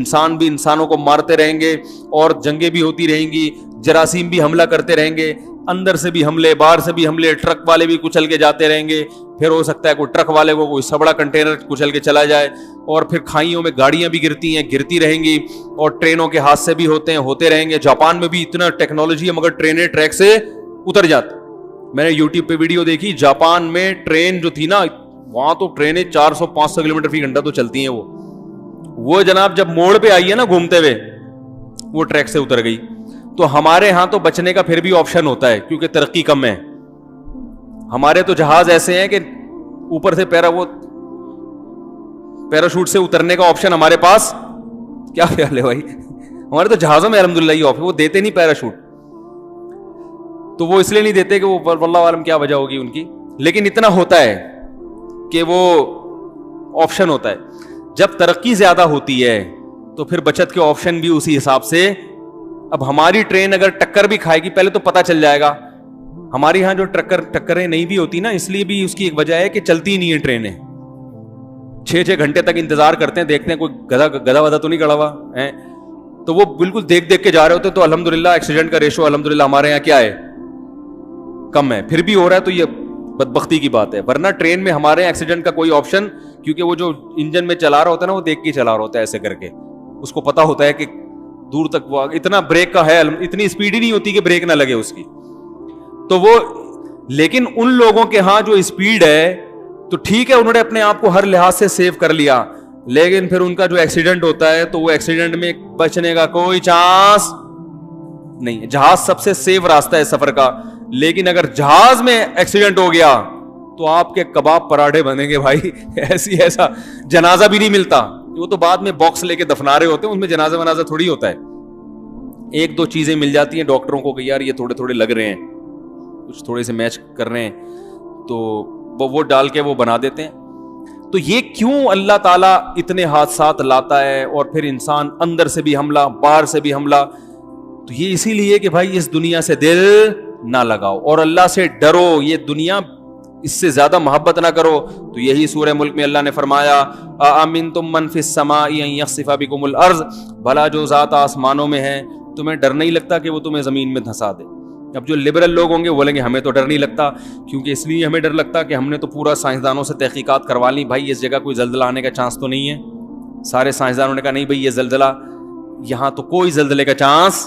इंसान भी इंसानों को मारते रहेंगे और जंगें भी होती रहेंगी, जरासीम भी हमला करते रहेंगे, अंदर से भी हमले, बाहर से भी हमले, ट्रक वाले भी कुचल के जाते रहेंगे, फिर हो सकता है कोई ट्रक वाले को कोई सबड़ा कंटेनर कुचल के चला जाए, और फिर खाइयों में गाड़ियां भी गिरती हैं, गिरती रहेंगी, और ट्रेनों के हादसे भी होते हैं, होते रहेंगे। जापान में भी इतना टेक्नोलॉजी है मगर ट्रेनें ट्रैक से उतर जाती। मैंने यूट्यूब पे वीडियो देखी, जापान में ट्रेन जो थी ना, वहां तो ट्रेनें 400-500 किलोमीटर फी घंटा तो चलती हैं। वो जनाब जब मोड़ पे आई है ना घूमते हुए, वो ट्रैक से उतर गई। तो हमारे यहां तो बचने का फिर भी ऑप्शन होता है क्योंकि तरक्की कम है। हमारे तो जहाज ऐसे हैं कि ऊपर से पैराशूट से उतरने का ऑप्शन हमारे पास, क्या ख्याल है भाई? हमारे तो जहाजों में अल्हम्दुलिल्लाह ये ऑप्शन, वो देते नहीं पैराशूट। तो वो इसलिए नहीं देते कि वो वल्लाह आलम क्या वजह होगी उनकी, लेकिन इतना होता है कि वो ऑप्शन होता है। जब तरक्की ज्यादा होती है तो फिर बचत के ऑप्शन भी उसी हिसाब से। अब हमारी ट्रेन अगर टक्कर भी खाएगी पहले तो पता चल जाएगा। हमारे यहां जो टक्करें नहीं भी होती ना, इसलिए भी उसकी एक वजह है कि चलती नहीं है ट्रेनें। 6-6 घंटे तक इंतजार करते हैं, देखते हैं कोई गधा वधा तो नहीं खड़ा हुआ है, तो वो बिल्कुल देख देख के जा रहे होते हैं। तो अल्हम्दुलिल्लाह एक्सीडेंट का रेशो अल्हम्दुलिल्लाह हमारे यहाँ क्या है, कम है। फिर भी हो रहा है तो ये बदबख्ती की बात है, वरना ट्रेन में हमारे एक्सीडेंट का कोई ऑप्शन, क्योंकि वो जो इंजन में चला रहा होता है ना, वो देख के चला रहा होता है ऐसे करके। उसको पता होता है कि दूर तक वो इतना ब्रेक का है, इतनी स्पीड ही नहीं होती कि ब्रेक ना लगे उसकी। तो वो, लेकिन उन लोगों के यहां जो स्पीड है तो ठीक है, उन्होंने अपने आप को हर लिहाज से सेव कर लिया, लेकिन फिर उनका जो एक्सीडेंट होता है तो वो एक्सीडेंट में बचने का कोई चांस नहीं है। जहाज सबसे सेफ रास्ता है सफर का, लेकिन अगर जहाज में एक्सीडेंट हो गया तो आपके कबाब पराठे बनेंगे भाई। ऐसा जनाजा भी नहीं मिलता। वो तो बाद में बॉक्स लेके दफना रहे होते हैं, उसमें जनाजा वनाजा थोड़ी होता है। 1-2 चीजें मिल जाती हैं डॉक्टरों को कि यार ये थोड़े थोड़े लग रहे हैं, कुछ थोड़े से मैच कर रहे हैं, तो वो डाल के वो बना देते हैं। तो ये क्यों अल्लाह ताला इतने हादसात लाता है, और फिर इंसान अंदर से भी हमला, बाहर से भी हमला? तो ये इसीलिए कि भाई इस दुनिया से दिल ना लगाओ और अल्लाह से डरो। ये दुनिया, इससे ज्यादा मोहब्बत ना करो। तो यही सूरह मुल्क में अल्लाह ने फरमाया, अमिनतुम मन फिस समाई अन यख्सिफा बिकुमुल अर्ज़, भला जो ज़ात आसमानों में है तुम्हें डर नहीं लगता कि वो तुम्हें जमीन में धंसा दे? अब जो लिबरल लोग होंगे वो बोलेंगे हमें तो डर नहीं लगता, क्योंकि इसलिए हमें डर लगता कि हमने तो पूरा साइंसदानों से तहकीकात करवा ली, भाई इस जगह कोई जल्जला आने का चांस तो नहीं है। सारे साइंसदानों ने कहा नहीं भाई ये जल्जला, यहाँ तो कोई जल्जले का चांस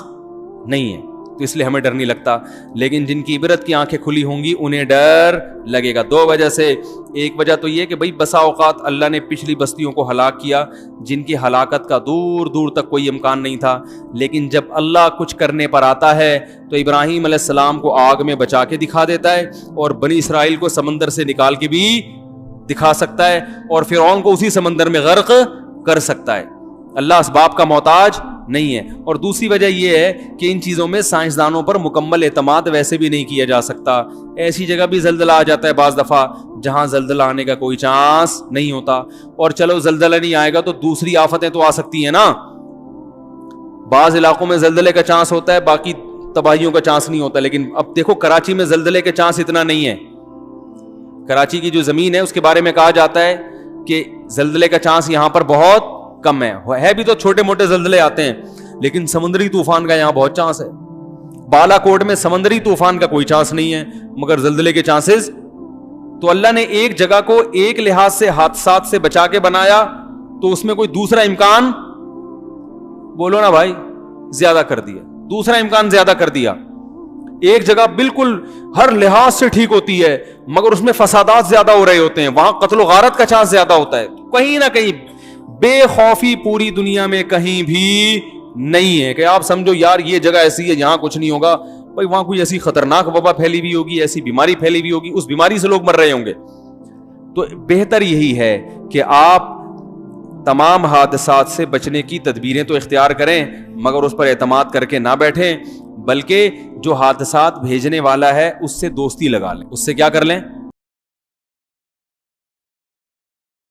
नहीं है, तो इसलिए हमें डर नहीं लगता। लेकिन जिनकी इबरत की आंखें खुली होंगी उन्हें डर लगेगा। 2 वजह से, एक वजह तो ये कि भाई बसा औकात अल्लाह ने पिछली बस्तियों को हलाक किया जिनकी हलाकत का दूर दूर तक कोई इम्कान नहीं था, लेकिन जब अल्लाह कुछ करने पर आता है तो इब्राहीम अलैहिस्सलाम को आग में बचा के दिखा देता है, और बनी इसराइल को समंदर से निकाल के भी दिखा सकता है, और फिरौन को उसी समंदर में गर्क कर सकता है। अल्लाह असबाब का मोहताज नहीं है। और दूसरी वजह यह है कि इन चीज़ों में साइंसदानों पर मुकम्मल एतमाद वैसे भी नहीं किया जा सकता। ऐसी जगह भी जल्जला आ जाता है बाज़ दफ़ा जहां जल्जला आने का कोई चांस नहीं होता। और चलो जल्जला नहीं आएगा तो दूसरी आफतें तो आ सकती हैं ना। बाज़ इलाकों में जल्जले का चांस होता है, बाकी तबाहियों का चांस नहीं होता। लेकिन अब देखो कराची में जल्जले के चांस इतना नहीं है। कराची की जो ज़मीन है उसके बारे में कहा जाता है कि जल्जले का चांस यहाँ पर बहुत कम है भी तो छोटे मोटे जल्जले आते हैं, लेकिन समुद्री तूफान का यहाँ बहुत चांस है। बालाकोट में समुद्री तूफान का कोई चांस नहीं है, मगर जल्जले के चांसेस। तो अल्लाह ने एक जगह को एक लिहाज से हादसात से बचा के बनाया, तो उसमें कोई दूसरा इम्कान, बोलो ना भाई, ज्यादा कर दिया, दूसरा इम्कान ज्यादा कर दिया। एक जगह बिल्कुल हर लिहाज से ठीक होती है मगर उसमें फसादात ज्यादा हो रहे होते हैं, वहां कत्ल गारत का चांस ज्यादा होता है। कहीं ना कहीं बेखौफी पूरी दुनिया में कहीं भी नहीं है कि आप समझो यार ये जगह ऐसी है यहां कुछ नहीं होगा। भाई वहां कोई ऐसी खतरनाक वबा फैली हुई होगी, ऐसी बीमारी फैली हुई होगी, उस बीमारी से लोग मर रहे होंगे। तो बेहतर यही है कि आप तमाम हादसात से बचने की तदबीरें तो इख्तियार करें, मगर उस पर एतमाद करके ना बैठें, बल्कि जो हादसात भेजने वाला है उससे दोस्ती लगा लें। उससे क्या कर लें?